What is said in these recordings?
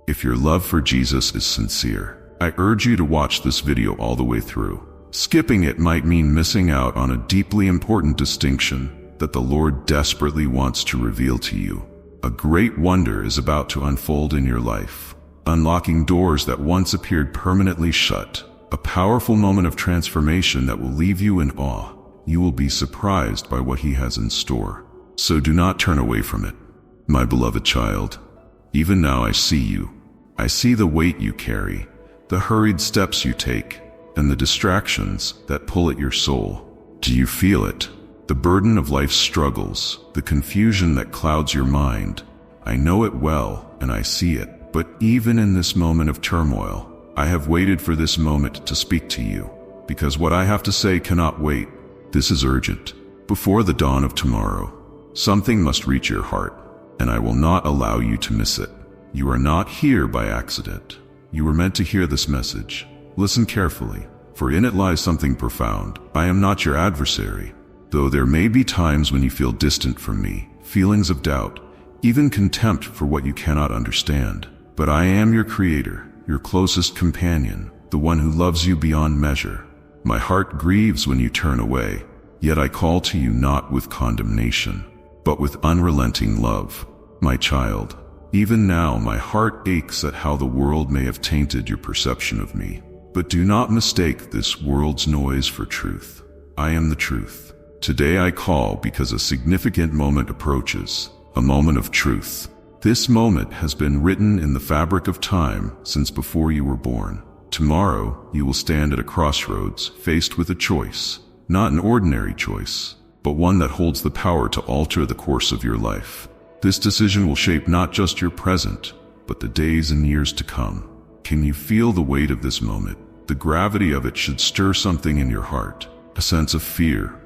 If your love for Jesus is sincere, I urge you to watch this video all the way through. Skipping it might mean missing out on a deeply important distinction that the Lord desperately wants to reveal to you. A great wonder is about to unfold in your life, unlocking doors that once appeared permanently shut. A powerful moment of transformation that will leave you in awe. You will be surprised by what He has in store. So do not turn away from it. My beloved child, even now I see you. I see the weight you carry, the hurried steps you take, and the distractions that pull at your soul. Do you feel it? The burden of life's struggles, the confusion that clouds your mind. I know it well, and I see it. But even in this moment of turmoil, I have waited for this moment to speak to you, because what I have to say cannot wait. This is urgent. Before the dawn of tomorrow, something must reach your heart, and I will not allow you to miss it. You are not here by accident. You were meant to hear this message. Listen carefully, for in it lies something profound. I am not your adversary. Though there may be times when you feel distant from me, feelings of doubt, even contempt for what you cannot understand. But I am your Creator, your closest companion, the one who loves you beyond measure. My heart grieves when you turn away, yet I call to you not with condemnation, but with unrelenting love. My child, even now my heart aches at how the world may have tainted your perception of me. But do not mistake this world's noise for truth. I am the truth. Today I call because a significant moment approaches, a moment of truth. This moment has been written in the fabric of time since before you were born. Tomorrow, you will stand at a crossroads, faced with a choice. Not an ordinary choice, but one that holds the power to alter the course of your life. This decision will shape not just your present, but the days and years to come. Can you feel the weight of this moment? The gravity of it should stir something in your heart, a sense of fear,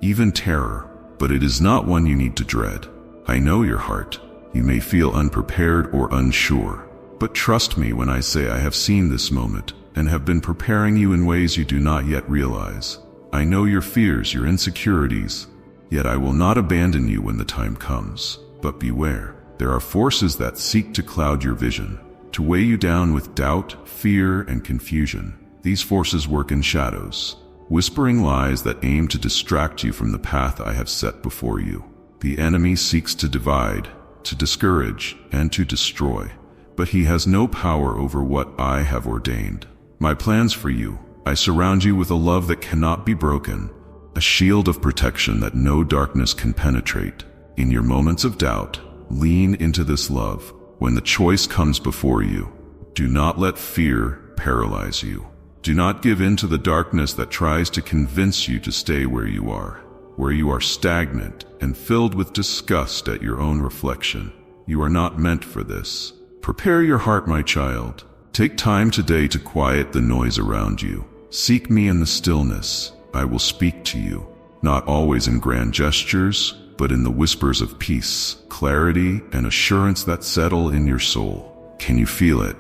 even terror, but it is not one you need to dread. I know your heart. You may feel unprepared or unsure, but trust me when I say I have seen this moment and have been preparing you in ways you do not yet realize. I know your fears, your insecurities, yet I will not abandon you when the time comes. But beware, there are forces that seek to cloud your vision, to weigh you down with doubt, fear, and confusion. These forces work in shadows, whispering lies that aim to distract you from the path I have set before you. The enemy seeks to divide, to discourage, and to destroy, but he has no power over what I have ordained. My plans for you, I surround you with a love that cannot be broken, a shield of protection that no darkness can penetrate. In your moments of doubt, lean into this love. When the choice comes before you, do not let fear paralyze you. Do not give in to the darkness that tries to convince you to stay where you are stagnant and filled with disgust at your own reflection. You are not meant for this. Prepare your heart, my child. Take time today to quiet the noise around you. Seek me in the stillness. I will speak to you, not always in grand gestures, but in the whispers of peace, clarity, and assurance that settle in your soul. Can you feel it?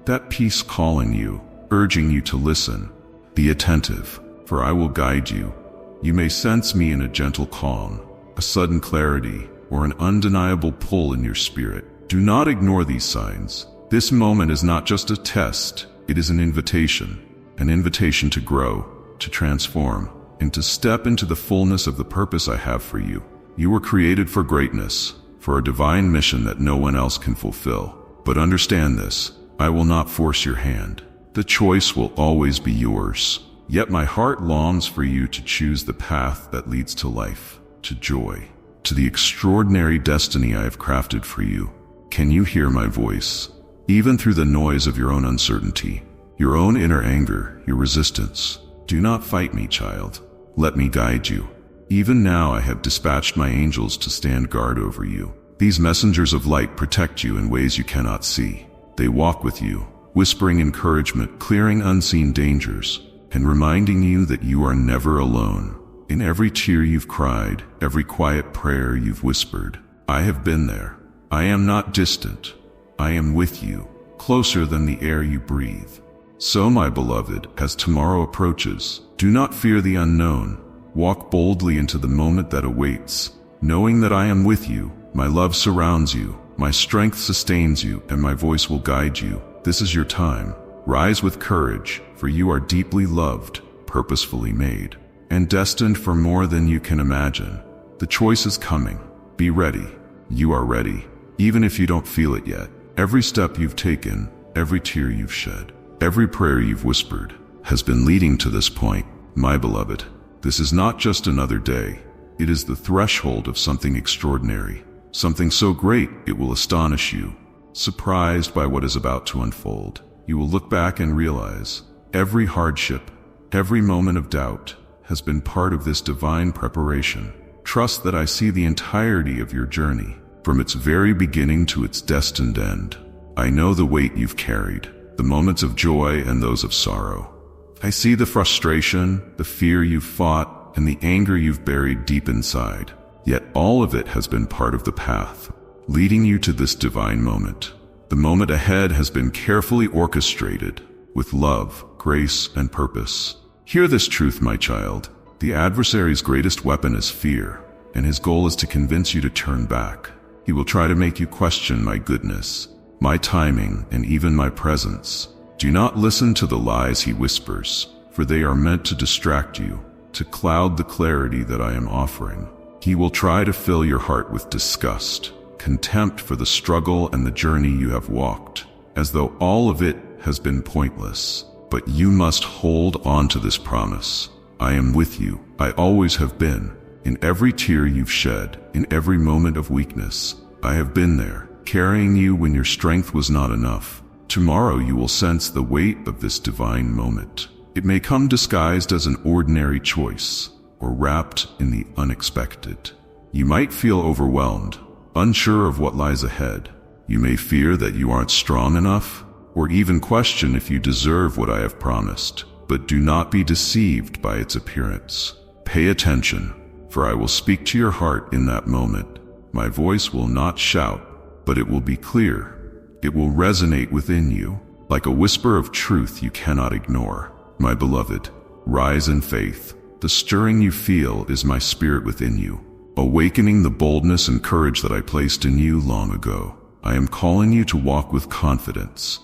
That peace calling you, urging you to listen. Be attentive, for I will guide you. You may sense me in a gentle calm, a sudden clarity, or an undeniable pull in your spirit. Do not ignore these signs. This moment is not just a test, it is an invitation to grow, to transform, and to step into the fullness of the purpose I have for you. You were created for greatness, for a divine mission that no one else can fulfill. But understand this, I will not force your hand. The choice will always be yours. Yet my heart longs for you to choose the path that leads to life, to joy, to the extraordinary destiny I have crafted for you. Can you hear my voice? Even through the noise of your own uncertainty, your own inner anger, your resistance. Do not fight me, child. Let me guide you. Even now I have dispatched my angels to stand guard over you. These messengers of light protect you in ways you cannot see. They walk with you, whispering encouragement, clearing unseen dangers, and reminding you that you are never alone. In every tear you've cried, every quiet prayer you've whispered, I have been there. I am not distant. I am with you, closer than the air you breathe. So, my beloved, as tomorrow approaches, do not fear the unknown. Walk boldly into the moment that awaits, knowing that I am with you. My love surrounds you, My strength sustains you, and my voice will guide you. This is your time. Rise with courage, for you are deeply loved, purposefully made, and destined for more than you can imagine. The choice is coming. Be ready. You are ready, even if you don't feel it yet. Every step you've taken, every tear you've shed, every prayer you've whispered, has been leading to this point. My beloved, this is not just another day. It is the threshold of something extraordinary, something so great it will astonish you. Surprised by what is about to unfold, you will look back and realize every hardship, every moment of doubt has been part of this divine preparation. Trust that I see the entirety of your journey, from its very beginning to its destined end. I know the weight you've carried, the moments of joy and those of sorrow. I see the frustration, the fear you've fought, and the anger you've buried deep inside. Yet all of it has been part of the path, leading you to this divine moment. The moment ahead has been carefully orchestrated, with love, grace, and purpose. Hear this truth, my child. The adversary's greatest weapon is fear, and his goal is to convince you to turn back. He will try to make you question my goodness, my timing, and even my presence. Do not listen to the lies he whispers, for they are meant to distract you, to cloud the clarity that I am offering. He will try to fill your heart with disgust, contempt for the struggle and the journey you have walked, as though all of it has been pointless. But you must hold on to this promise. I am with you. I always have been. In every tear you've shed, in every moment of weakness, I have been there, carrying you when your strength was not enough. Tomorrow you will sense the weight of this divine moment. It may come disguised as an ordinary choice, or wrapped in the unexpected. You might feel overwhelmed, unsure of what lies ahead. You may fear that you aren't strong enough, or even question if you deserve what I have promised. But do not be deceived by its appearance. Pay attention, for I will speak to your heart in that moment. My voice will not shout, but it will be clear. It will resonate within you, like a whisper of truth you cannot ignore. My beloved, rise in faith. The stirring you feel is my spirit within you, awakening the boldness and courage that I placed in you long ago. I am calling you to walk with confidence,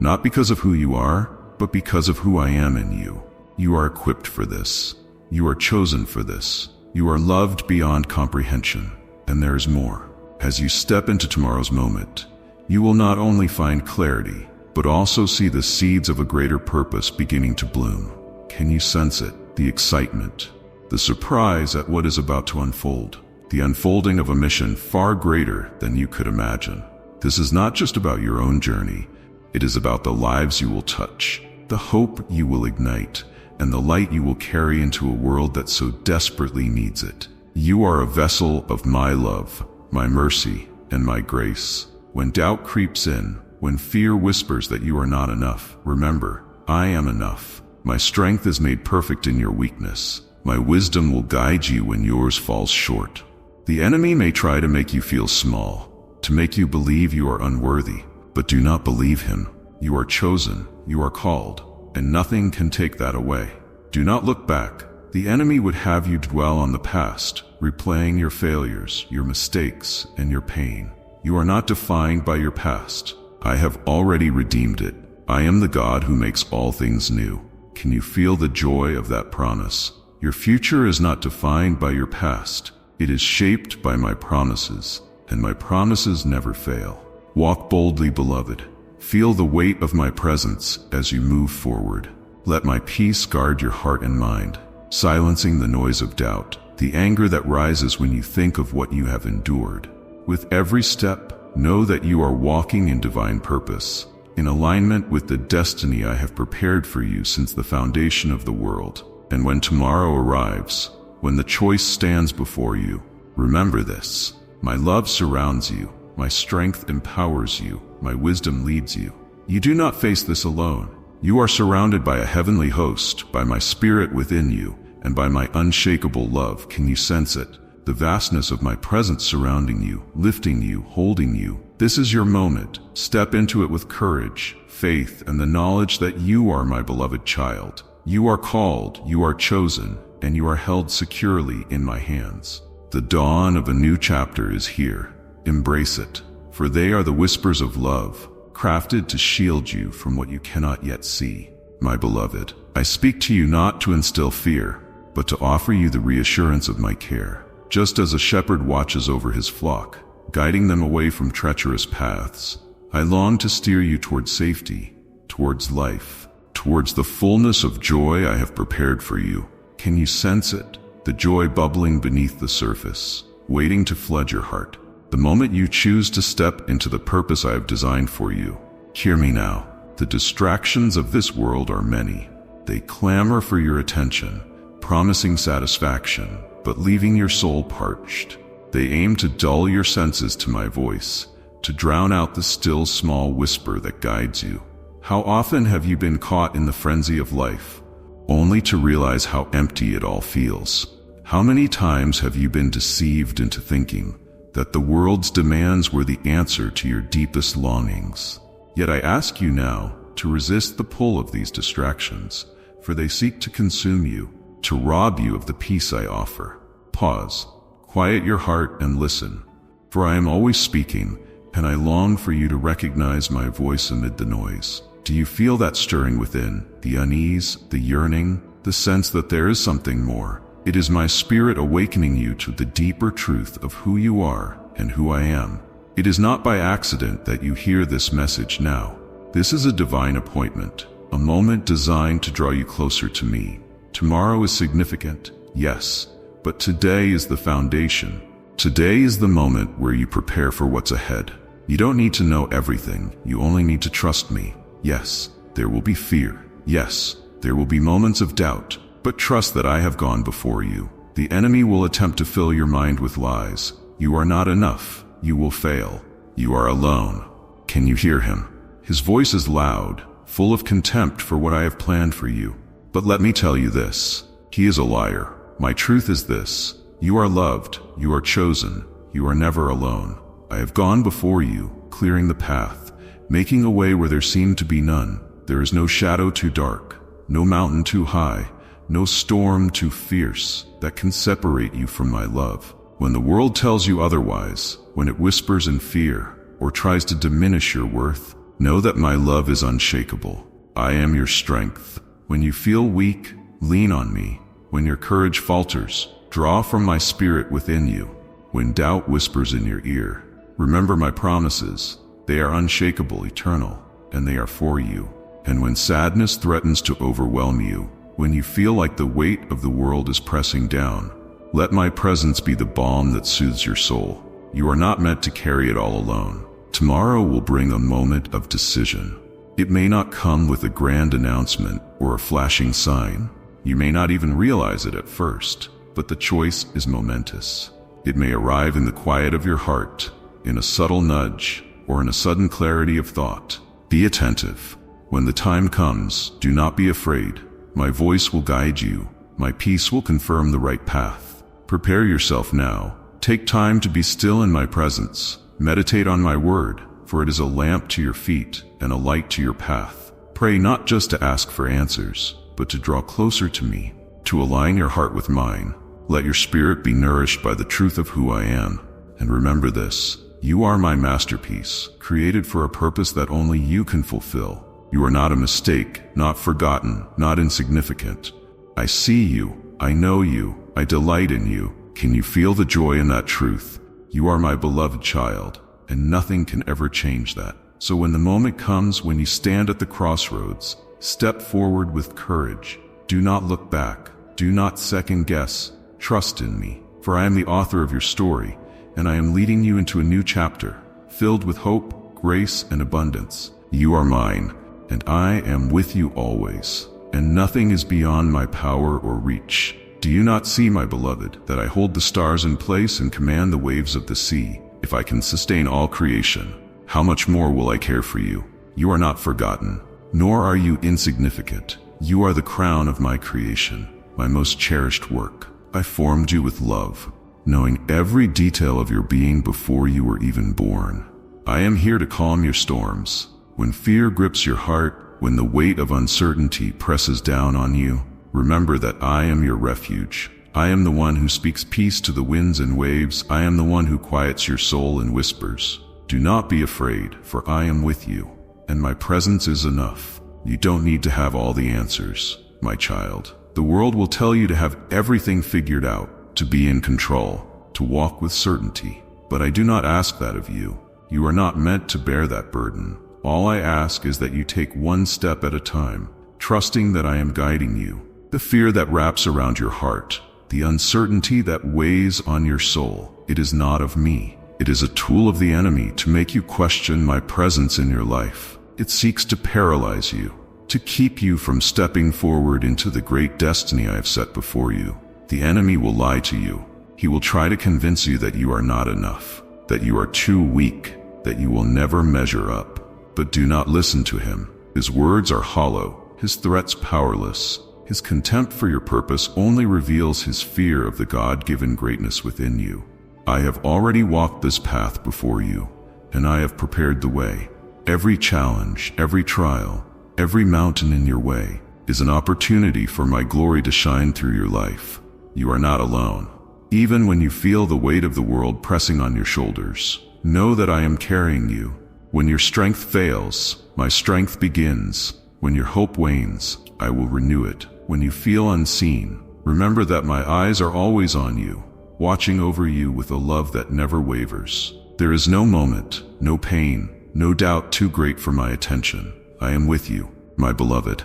not because of who you are, but because of who I am in you. You are equipped for this. You are chosen for this. You are loved beyond comprehension. And there is more. As you step into tomorrow's moment, you will not only find clarity, but also see the seeds of a greater purpose beginning to bloom. Can you sense it? The excitement, the surprise at what is about to unfold, the unfolding of a mission far greater than you could imagine. This is not just about your own journey. It is about the lives you will touch, the hope you will ignite, and the light you will carry into a world that so desperately needs it. You are a vessel of my love, my mercy, and my grace. When doubt creeps in, when fear whispers that you are not enough, remember, I am enough. My strength is made perfect in your weakness. My wisdom will guide you when yours falls short. The enemy may try to make you feel small, to make you believe you are unworthy, but do not believe him. You are chosen, you are called, and nothing can take that away. Do not look back. The enemy would have you dwell on the past, replaying your failures, your mistakes, and your pain. You are not defined by your past. I have already redeemed it. I am the God who makes all things new. Can you feel the joy of that promise? Your future is not defined by your past. It is shaped by my promises, and my promises never fail. Walk boldly, beloved. Feel the weight of my presence as you move forward. Let my peace guard your heart and mind, silencing the noise of doubt, the anger that rises when you think of what you have endured. With every step, know that you are walking in divine purpose, in alignment with the destiny I have prepared for you since the foundation of the world. And when tomorrow arrives, when the choice stands before you, remember this: my love surrounds you, my strength empowers you, my wisdom leads you. You do not face this alone. You are surrounded by a heavenly host, by my spirit within you, and by my unshakable love. Can you sense it? The vastness of my presence surrounding you, lifting you, holding you. This is your moment. Step into it with courage, faith, and the knowledge that you are my beloved child. You are called, you are chosen, and you are held securely in my hands. The dawn of a new chapter is here. Embrace it, for they are the whispers of love, crafted to shield you from what you cannot yet see. My beloved, I speak to you not to instill fear, but to offer you the reassurance of my care. Just as a shepherd watches over his flock, guiding them away from treacherous paths, I long to steer you towards safety, towards life, towards the fullness of joy I have prepared for you. Can you sense it? The joy bubbling beneath the surface, waiting to flood your heart. The moment you choose to step into the purpose I have designed for you. Hear me now. The distractions of this world are many. They clamor for your attention, promising satisfaction, but leaving your soul parched. They aim to dull your senses to my voice, to drown out the still small whisper that guides you. How often have you been caught in the frenzy of life, only to realize how empty it all feels? How many times have you been deceived into thinking that the world's demands were the answer to your deepest longings? Yet I ask you now to resist the pull of these distractions, for they seek to consume you, to rob you of the peace I offer. Pause, quiet your heart and listen, for I am always speaking, and I long for you to recognize my voice amid the noise. Do you feel that stirring within, the unease, the yearning, the sense that there is something more? It is my spirit awakening you to the deeper truth of who you are and who I am. It is not by accident that you hear this message now. This is a divine appointment, a moment designed to draw you closer to me. Tomorrow is significant, yes, but today is the foundation. Today is the moment where you prepare for what's ahead. You don't need to know everything, you only need to trust me. Yes, there will be fear. Yes, there will be moments of doubt, but trust that I have gone before you. The enemy will attempt to fill your mind with lies. You are not enough. You will fail. You are alone. Can you hear him? His voice is loud, full of contempt for what I have planned for you. But let me tell you this. He is a liar. My truth is this. You are loved. You are chosen. You are never alone. I have gone before you, clearing the path, making a way where there seemed to be none. There is no shadow too dark, no mountain too high, no storm too fierce that can separate you from my love. When the world tells you otherwise, when it whispers in fear or tries to diminish your worth, know that my love is unshakable. I am your strength. When you feel weak, lean on me. When your courage falters, draw from my spirit within you. When doubt whispers in your ear, remember my promises. They are unshakable, eternal, and they are for you. And when sadness threatens to overwhelm you, when you feel like the weight of the world is pressing down, let my presence be the balm that soothes your soul. You are not meant to carry it all alone. Tomorrow will bring a moment of decision. It may not come with a grand announcement or a flashing sign. You may not even realize it at first, but the choice is momentous. It may arrive in the quiet of your heart, in a subtle nudge, or in a sudden clarity of thought. Be attentive. When the time comes, do not be afraid. My voice will guide you. My peace will confirm the right path. Prepare yourself now. Take time to be still in my presence. Meditate on my word, for it is a lamp to your feet and a light to your path. Pray not just to ask for answers, but to draw closer to me, to align your heart with mine. Let your spirit be nourished by the truth of who I am. And remember this, you are my masterpiece, created for a purpose that only you can fulfill. You are not a mistake, not forgotten, not insignificant. I see you, I know you, I delight in you. Can you feel the joy in that truth? You are my beloved child, and nothing can ever change that. So when the moment comes when you stand at the crossroads, step forward with courage. Do not look back. Do not second guess. Trust in me, for I am the author of your story, and I am leading you into a new chapter, filled with hope, grace, and abundance. You are mine, and I am with you always, and nothing is beyond my power or reach. Do you not see, my beloved, that I hold the stars in place and command the waves of the sea? If I can sustain all creation, how much more will I care for you? You are not forgotten, nor are you insignificant. You are the crown of my creation, my most cherished work. I formed you with love, knowing every detail of your being before you were even born. I am here to calm your storms. When fear grips your heart, when the weight of uncertainty presses down on you, remember that I am your refuge. I am the one who speaks peace to the winds and waves. I am the one who quiets your soul in whispers. Do not be afraid, for I am with you, and my presence is enough. You don't need to have all the answers, my child. The world will tell you to have everything figured out, to be in control, to walk with certainty. But I do not ask that of you. You are not meant to bear that burden. All I ask is that you take one step at a time, trusting that I am guiding you. The fear that wraps around your heart, the uncertainty that weighs on your soul, it is not of me. It is a tool of the enemy to make you question my presence in your life. It seeks to paralyze you, to keep you from stepping forward into the great destiny I have set before you. The enemy will lie to you. He will try to convince you that you are not enough, that you are too weak, that you will never measure up. But do not listen to him. His words are hollow, his threats powerless. His contempt for your purpose only reveals his fear of the God-given greatness within you. I have already walked this path before you, and I have prepared the way. Every challenge, every trial, every mountain in your way is an opportunity for my glory to shine through your life. You are not alone. Even when you feel the weight of the world pressing on your shoulders, know that I am carrying you. When your strength fails, my strength begins. When your hope wanes, I will renew it. When you feel unseen, remember that my eyes are always on you, watching over you with a love that never wavers. There is no moment, no pain, no doubt too great for my attention. I am with you, my beloved.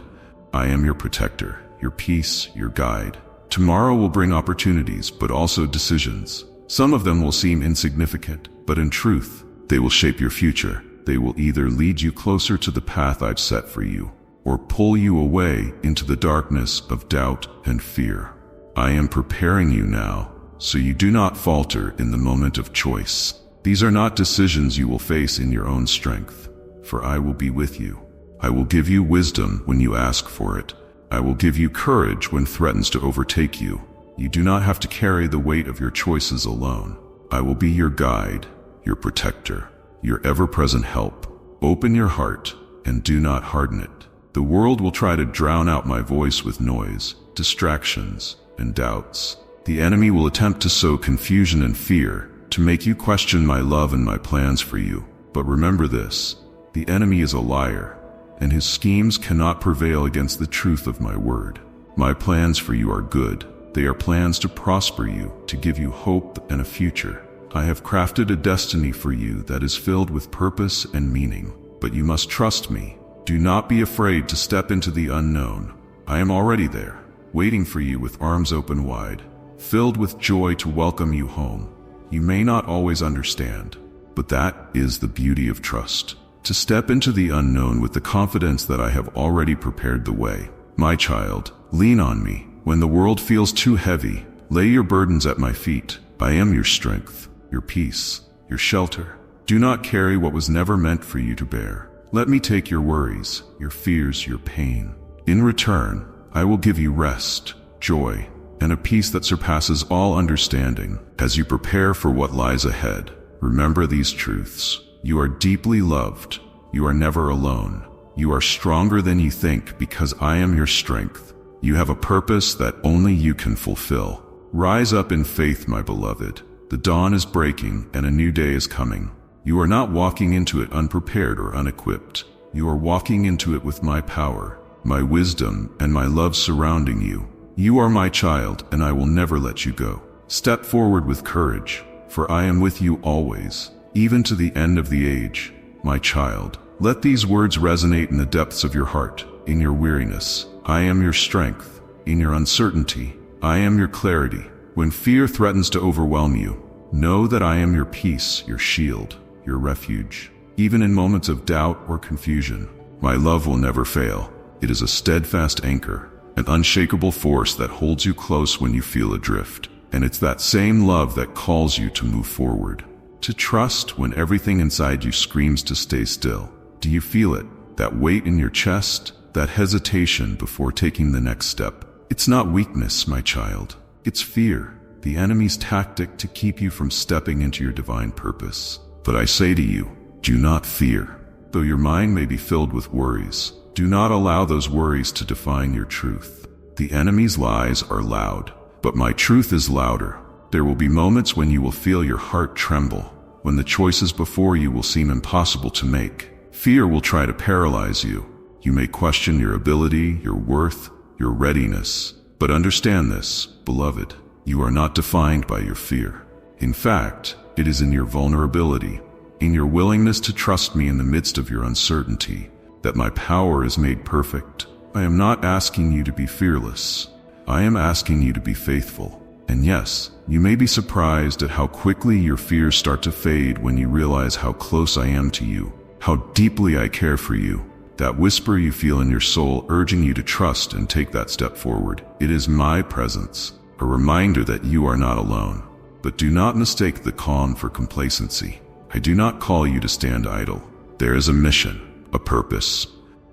I am your protector, your peace, your guide. Tomorrow will bring opportunities, but also decisions. Some of them will seem insignificant, but in truth, they will shape your future. They will either lead you closer to the path I've set for you, or pull you away into the darkness of doubt and fear. I am preparing you now, so you do not falter in the moment of choice. These are not decisions you will face in your own strength, for I will be with you. I will give you wisdom when you ask for it. I will give you courage when threatens to overtake you. You do not have to carry the weight of your choices alone. I will be your guide, your protector, your ever-present help. Open your heart and do not harden it. The world will try to drown out my voice with noise, distractions, and doubts. The enemy will attempt to sow confusion and fear, to make you question my love and my plans for you. But remember this, the enemy is a liar, and his schemes cannot prevail against the truth of my word. My plans for you are good. They are plans to prosper you, to give you hope and a future. I have crafted a destiny for you that is filled with purpose and meaning. But you must trust me. Do not be afraid to step into the unknown. I am already there, waiting for you with arms open wide, filled with joy to welcome you home. You may not always understand, but that is the beauty of trust. To step into the unknown with the confidence that I have already prepared the way. My child, lean on me. When the world feels too heavy, lay your burdens at my feet. I am your strength, your peace, your shelter. Do not carry what was never meant for you to bear. Let me take your worries, your fears, your pain. In return, I will give you rest, joy, and a peace that surpasses all understanding. As you prepare for what lies ahead, remember these truths. You are deeply loved. You are never alone. You are stronger than you think because I am your strength. You have a purpose that only you can fulfill. Rise up in faith, my beloved. The dawn is breaking and a new day is coming. You are not walking into it unprepared or unequipped. You are walking into it with my power, my wisdom, and my love surrounding you. You are my child, and I will never let you go. Step forward with courage, for I am with you always, even to the end of the age. My child, let these words resonate in the depths of your heart, in your weariness. I am your strength. In your uncertainty, I am your clarity. When fear threatens to overwhelm you, know that I am your peace, your shield, your refuge. Even in moments of doubt or confusion, my love will never fail. It is a steadfast anchor, an unshakable force that holds you close when you feel adrift. And it's that same love that calls you to move forward, to trust when everything inside you screams to stay still. Do you feel it? That weight in your chest? That hesitation before taking the next step? It's not weakness, my child. It's fear, the enemy's tactic to keep you from stepping into your divine purpose. But I say to you, do not fear. Though your mind may be filled with worries, do not allow those worries to define your truth. The enemy's lies are loud, but my truth is louder. There will be moments when you will feel your heart tremble, when the choices before you will seem impossible to make. Fear will try to paralyze you. You may question your ability, your worth, your readiness. But understand this, beloved, you are not defined by your fear. In fact, it is in your vulnerability, in your willingness to trust me in the midst of your uncertainty, that my power is made perfect. I am not asking you to be fearless. I am asking you to be faithful. And yes, you may be surprised at how quickly your fears start to fade when you realize how close I am to you, how deeply I care for you. That whisper you feel in your soul urging you to trust and take that step forward. It is my presence, a reminder that you are not alone. But do not mistake the calm for complacency. I do not call you to stand idle. There is a mission, a purpose,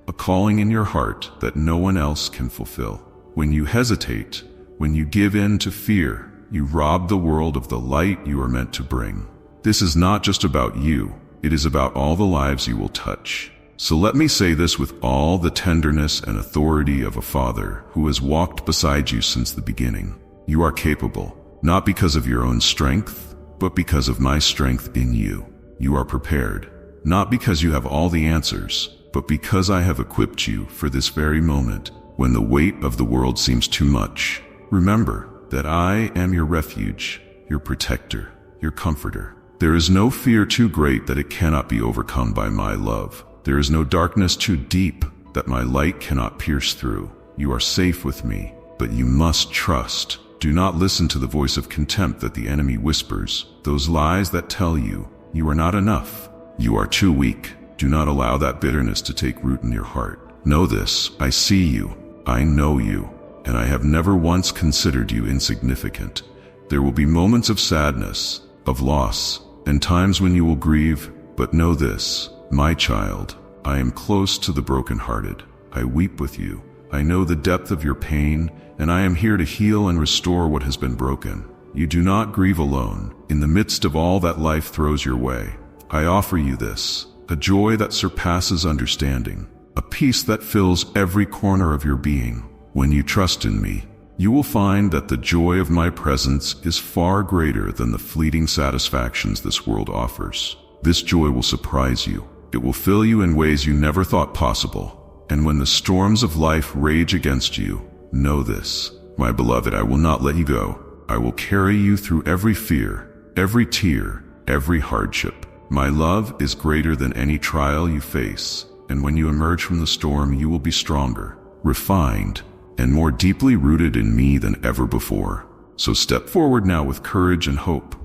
a calling in your heart that no one else can fulfill. When you hesitate, when you give in to fear, you rob the world of the light you are meant to bring. This is not just about you. It is about all the lives you will touch. So let me say this with all the tenderness and authority of a father who has walked beside you since the beginning. You are capable, not because of your own strength, but because of my strength in you. You are prepared, not because you have all the answers, but because I have equipped you for this very moment when the weight of the world seems too much. Remember that I am your refuge, your protector, your comforter. There is no fear too great that it cannot be overcome by my love. There is no darkness too deep that my light cannot pierce through. You are safe with me, but you must trust. Do not listen to the voice of contempt that the enemy whispers, those lies that tell you you are not enough. You are too weak. Do not allow that bitterness to take root in your heart. Know this, I see you, I know you, and I have never once considered you insignificant. There will be moments of sadness, of loss, and times when you will grieve, but know this, my child, I am close to the brokenhearted. I weep with you. I know the depth of your pain, and I am here to heal and restore what has been broken. You do not grieve alone. In the midst of all that life throws your way, I offer you this, a joy that surpasses understanding, a peace that fills every corner of your being. When you trust in me, you will find that the joy of my presence is far greater than the fleeting satisfactions this world offers. This joy will surprise you. It will fill you in ways you never thought possible. And when the storms of life rage against you, know this, my beloved, I will not let you go. I will carry you through every fear, every tear, every hardship. My love is greater than any trial you face, and when you emerge from the storm, you will be stronger, refined, and more deeply rooted in me than ever before. So step forward now with courage and hope.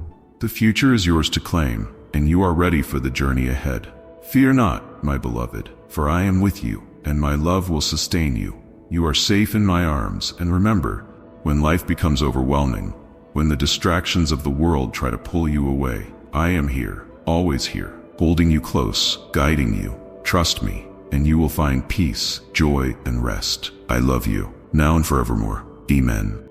The future is yours to claim, and you are ready for the journey ahead. Fear not, my beloved, for I am with you, and my love will sustain you. You are safe in my arms, and remember, when life becomes overwhelming, when the distractions of the world try to pull you away, I am here, always here, holding you close, guiding you. Trust me, and you will find peace, joy, and rest. I love you, now and forevermore. Amen.